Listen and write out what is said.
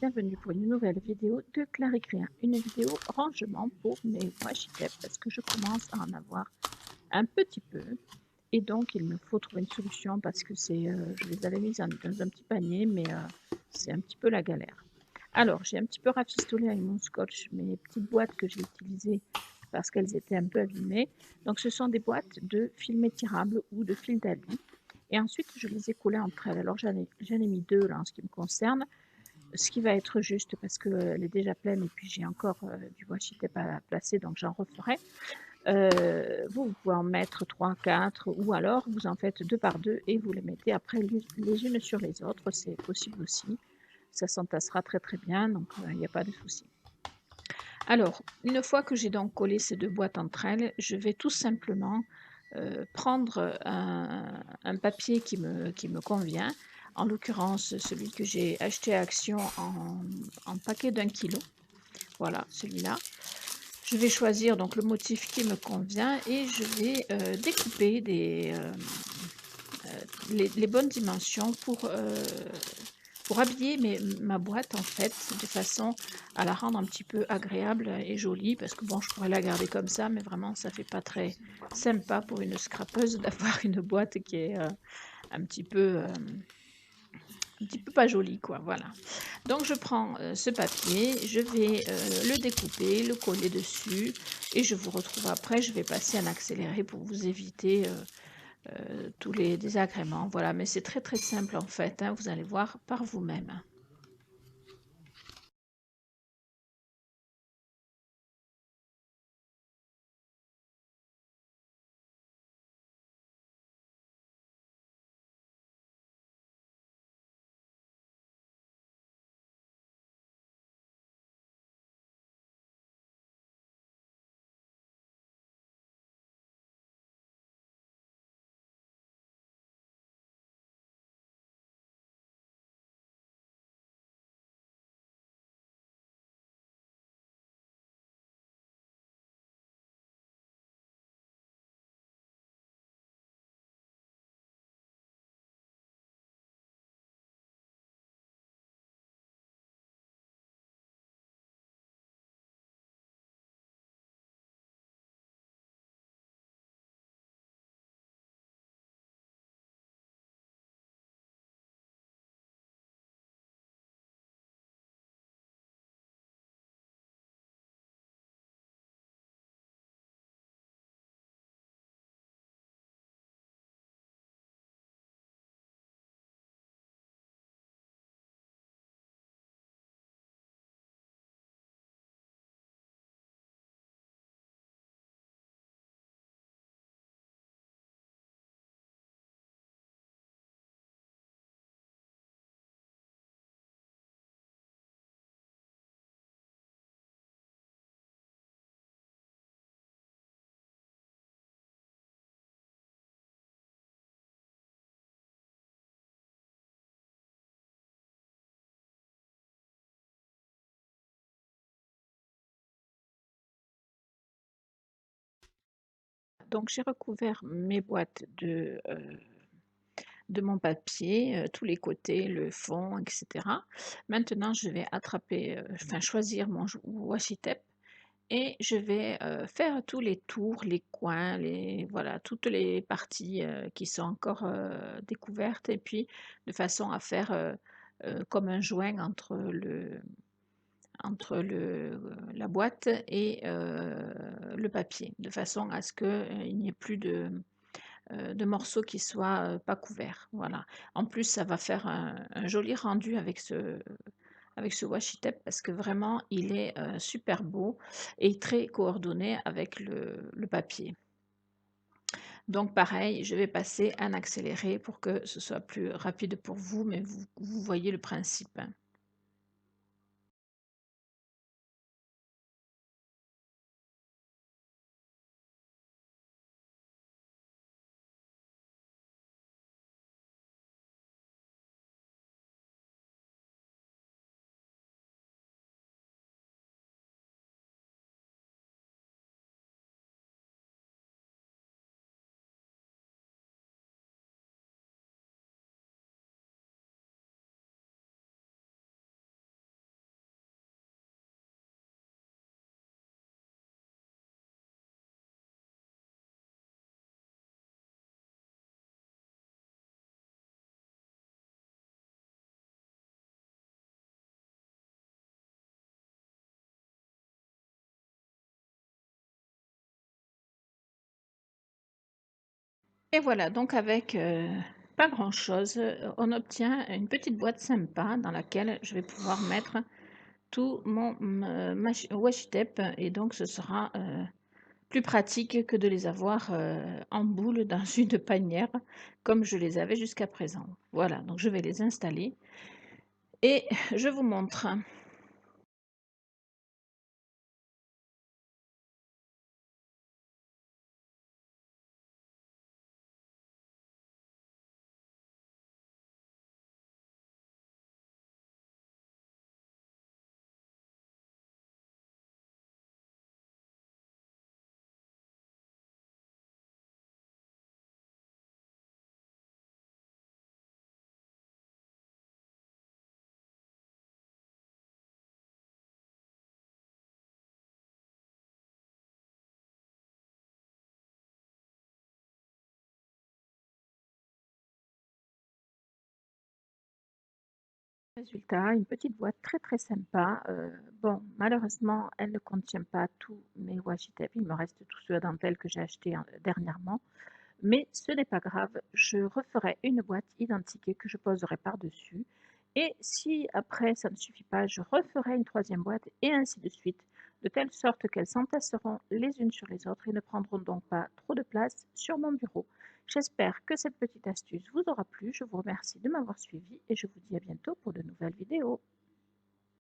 bienvenue pour une nouvelle vidéo de Clary Créa. Une vidéo rangement pour mes washi tapes parce que je commence à en avoir un petit peu et donc il me faut trouver une solution parce que je les avais mises dans un petit panier mais c'est un petit peu la galère. Alors j'ai un petit peu rafistolé avec mon scotch mes petites boîtes que j'ai utilisées parce qu'elles étaient un peu abîmées. Donc ce sont des boîtes de film étirable ou de fil d'Ali et ensuite je les ai collées entre elles. Alors j'en ai mis deux là en ce qui me concerne, ce qui va être juste parce qu'elle est déjà pleine et puis j'ai encore du washi tape à placer, donc j'en referai. Vous pouvez en mettre 3, 4 ou alors vous en faites 2 par 2 et vous les mettez après les unes sur les autres, c'est possible aussi. Ça s'entassera très très bien, donc il n'y a pas de souci. Alors, une fois que j'ai donc collé ces 2 boîtes entre elles, je vais tout simplement prendre un papier qui me convient, en l'occurrence celui que j'ai acheté à Action en paquet d'1 kilo. Voilà, celui-là. Je vais choisir donc le motif qui me convient et je vais découper les bonnes dimensions pour habiller ma boîte en fait, de façon à la rendre un petit peu agréable et jolie, parce que bon, je pourrais la garder comme ça, mais vraiment ça fait pas très sympa pour une scrapeuse d'avoir une boîte qui est un petit peu pas jolie quoi, voilà. Donc je prends ce papier, je vais le découper, le coller dessus et je vous retrouve après. Je vais passer en accéléré pour vous éviter tous les désagréments. Voilà, mais c'est très très simple en fait, hein, vous allez voir par vous-même. Donc j'ai recouvert mes boîtes de mon papier, tous les côtés, le fond, et cetera. Maintenant je vais attraper, enfin choisir mon washi tape et je vais faire tous les tours, les coins, voilà, toutes les parties qui sont encore découvertes et puis de façon à faire comme un joint la boîte et le papier, de façon à ce qu'il n'y ait plus de morceaux qui soient pas couverts. Voilà. En plus, ça va faire un joli rendu avec ce washi tape parce que vraiment il est super beau et très coordonné avec le papier. Donc pareil, je vais passer en accéléré pour que ce soit plus rapide pour vous, mais vous voyez le principe, hein. Et voilà, donc avec, pas grand-chose, on obtient une petite boîte sympa dans laquelle je vais pouvoir mettre tout mon washi tape et donc ce sera, plus pratique que de les avoir, en boule dans une panière comme je les avais jusqu'à présent. Voilà, donc je vais les installer et je vous montre. Résultat, une petite boîte très, très sympa, bon malheureusement elle ne contient pas tous mes washi tape, il me reste tous ceux à dentelle que j'ai achetés, dernièrement. Mais ce n'est pas grave, je referai une boîte identique que je poserai par-dessus et si après ça ne suffit pas, je referai une troisième boîte et ainsi de suite, de telle sorte qu'elles s'entasseront les unes sur les autres et ne prendront donc pas trop de place sur mon bureau. J'espère que cette petite astuce vous aura plu, je vous remercie de m'avoir suivi et je vous dis à bientôt pour de nouvelles vidéos.